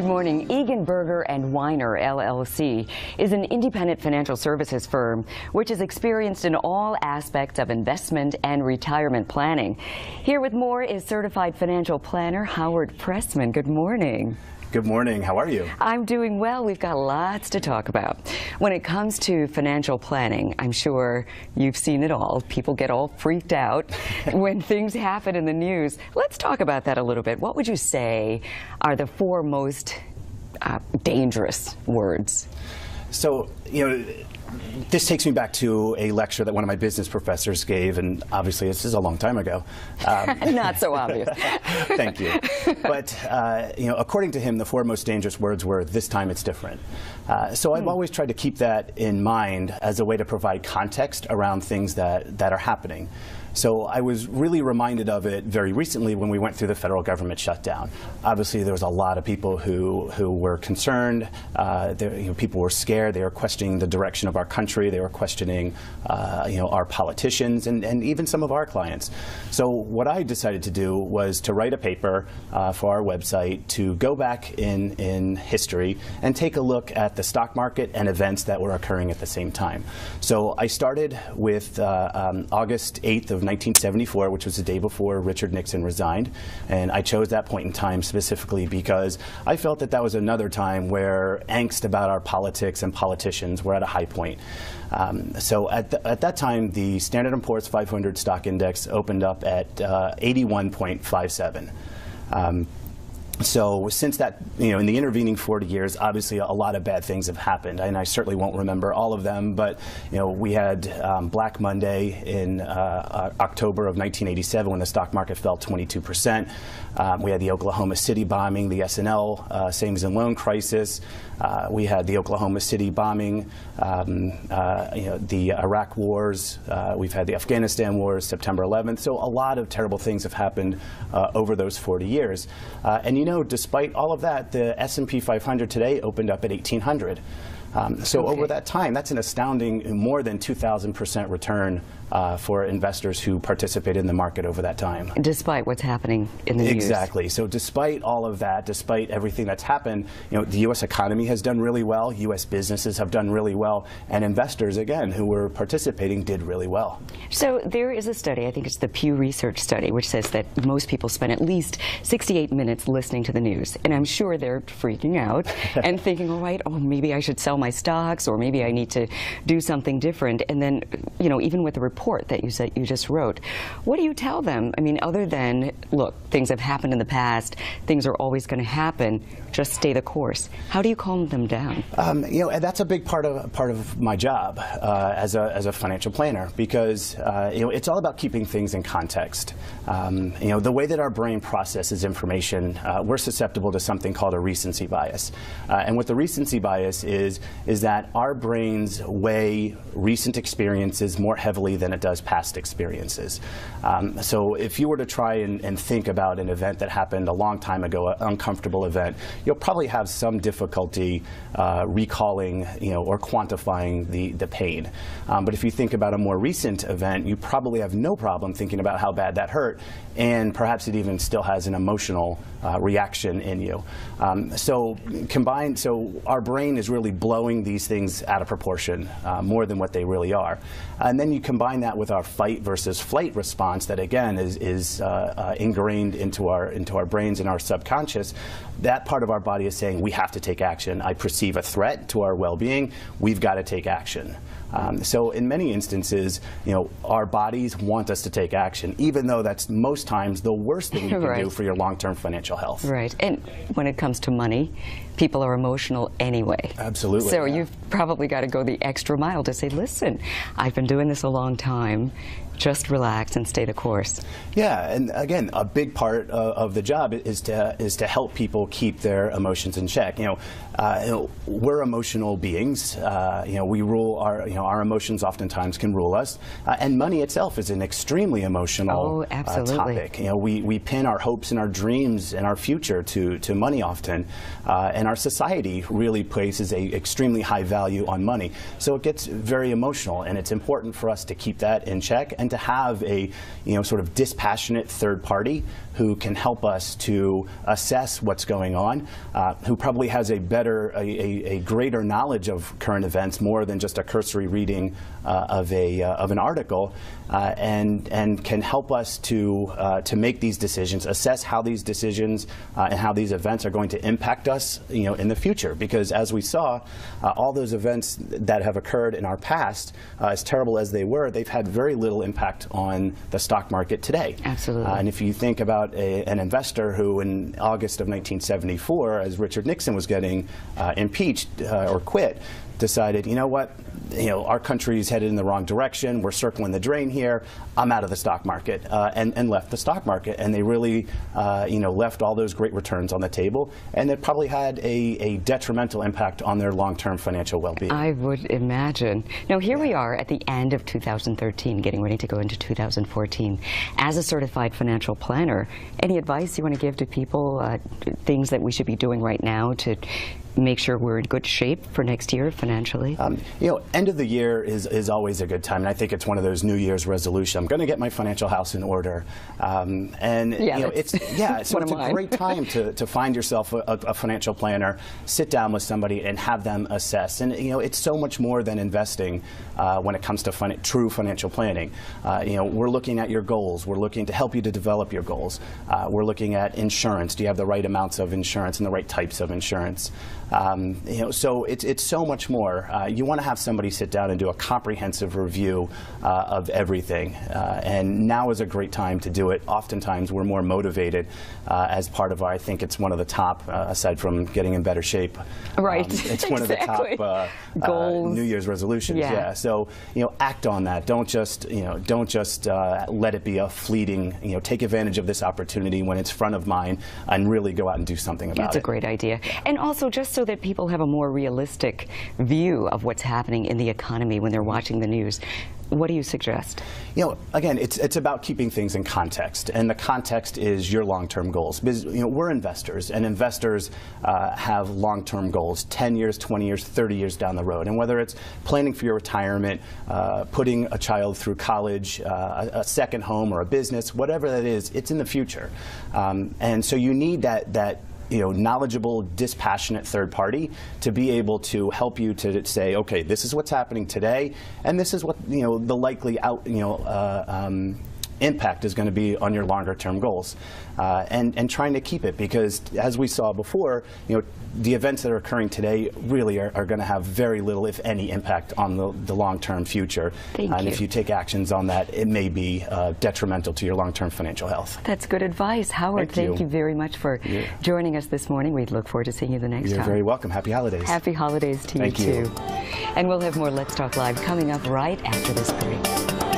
Good morning. Eganberger and Weiner, LLC, is an independent financial services firm which is experienced in all aspects of investment and retirement planning. Here with more is certified financial planner Howard Pressman. Good morning. Good morning. How are you? I'm doing well. We've got lots to talk about. When it comes to financial planning, I'm sure you've seen it all. People get all freaked out when things happen in the news. Let's talk about that a little bit. What would you say are the four most dangerous words? So, this takes me back to a lecture that one of my business professors gave, and obviously this is a long time ago. Not so obvious. Thank you. But, according to him, the four most dangerous words were, "This time it's different." So I've always tried to keep that in mind as a way to provide context around things that are happening. So I was really reminded of it very recently when we went through the federal government shutdown. Obviously, there was a lot of people who were concerned. People were scared. They were questioning the direction of our country. They were questioning, our politicians and even some of our clients. So what I decided to do was to write a paper for our website to go back in history and take a look at the stock market and events that were occurring at the same time. So I started with August 8th of 1974, which was the day before Richard Nixon resigned, and I chose that point in time specifically because I felt that that was another time where angst about our politics and politicians were at a high point. So at that time, the Standard & Poor's 500 stock index opened up at 81.57. So since that, in the intervening 40 years, obviously a lot of bad things have happened, and I certainly won't remember all of them, but we had Black Monday in October of 1987 when the stock market fell 22%. We had the Oklahoma City bombing, the S&L savings and loan crisis. We had the Oklahoma City bombing, the Iraq wars. We've had the Afghanistan wars, September 11th. So a lot of terrible things have happened over those 40 years. And despite all of that, the S&P 500 today opened up at 1,800. So over that time, that's an astounding more than 2,000% return for investors who participated in the market over that time. Despite what's happening in the news. Exactly. So despite all of that, despite everything that's happened, the U.S. economy has done really well, U.S. businesses have done really well, and investors, again, who were participating did really well. So there is a study, I think it's the Pew Research study, which says that most people spend at least 68 minutes listening to the news. And I'm sure they're freaking out and thinking, all right, maybe I should sell my stocks, or maybe I need to do something different. And then, even with the report that you said you just wrote, what do you tell them? I mean, other than, look, things have happened in the past, things are always going to happen, just stay the course. How do you calm them down? That's a big part of my job as a financial planner, because it's all about keeping things in context. The way that our brain processes information, we're susceptible to something called a recency bias. And what the recency bias is that our brains weigh recent experiences more heavily than it does past experiences. So if you were to try and think about an event that happened a long time ago, an uncomfortable event, you'll probably have some difficulty recalling, or quantifying the pain. But if you think about a more recent event, you probably have no problem thinking about how bad that hurt, and perhaps it even still has an emotional reaction in you. So our brain is really blowing these things out of proportion, more than what they really are. And then you combine that with our fight versus flight response that, again, is ingrained into our brains and our subconscious. That part of our body is saying, we have to take action. I perceive a threat to our well-being. We've got to take action. So in many instances, our bodies want us to take action, even though that's most times the worst thing you can do for your long-term financial health. Right. And when it comes to money, people are emotional anyway. Absolutely. So you've probably got to go the extra mile to say, listen, I've been doing this a long time. Just relax and stay the course. Yeah, and again, a big part of the job is to help people keep their emotions in check. We're emotional beings. We rule our emotions oftentimes can rule us, and money itself is an extremely emotional topic. We pin our hopes and our dreams and our future to money often, and our society really places a extremely high value on money. So it gets very emotional, and it's important for us to keep that in check and to have a sort of dispassionate third party who can help us to assess what's going on, who probably has a greater knowledge of current events, more than just a cursory reading of an article, and can help us to make these decisions, assess how these decisions and how these events are going to impact us, in the future. Because as we saw, all those events that have occurred in our past, as terrible as they were, they've had very little impact on the stock market today. Absolutely. And if you think about an investor who, in August of 1974, as Richard Nixon was getting impeached or quit, decided, you know what, our country's headed in the wrong direction, we're circling the drain here, I'm out of the stock market, and left the stock market. And they really left all those great returns on the table, and it probably had a detrimental impact on their long-term financial well-being. I would imagine. Now here we are at the end of 2013, getting ready to go into 2014. As a certified financial planner, any advice you want to give to people, things that we should be doing right now to make sure we're in good shape for next year financially? End of the year is always a good time, and I think it's one of those New Year's resolutions. I'm going to get my financial house in order, it's a great time to find yourself a financial planner, sit down with somebody, and have them assess. And it's so much more than investing when it comes to true financial planning. We're looking at your goals. We're looking to help you to develop your goals. We're looking at insurance. Do you have the right amounts of insurance and the right types of insurance? So it's so much more. You want to have somebody sit down and do a comprehensive review of everything, and now is a great time to do it. Oftentimes we're more motivated as part of I think it's one of the top, aside from getting in better shape, right? It's one of the top goals, New Year's resolutions. Yeah. So act on that. Don't just let it be a fleeting. Take advantage of this opportunity when it's front of mind, and really go out and do something about it. That's a great idea. And also, just so that people have a more realistic view of what's happening in the economy when they're watching the news, what do you suggest? Again, it's about keeping things in context, and the context is your long-term goals. Because we're investors, and investors have long-term goals, 10 years, 20 years, 30 years down the road. And whether it's planning for your retirement, putting a child through college, a second home, or a business, whatever that is, it's in the future. And so you need that knowledgeable, dispassionate third party to be able to help you to say, okay, this is what's happening today, and this is what the likely impact is going to be on your longer-term goals, and trying to keep it, because as we saw before, the events that are occurring today really are going to have very little, if any, impact on the long-term future. And if you take actions on that, it may be detrimental to your long-term financial health. That's good advice. Howard, thank you very much for joining us this morning. We look forward to seeing you the next time. You're very welcome. Happy holidays. Happy holidays to you, too. And we'll have more Let's Talk Live coming up right after this break.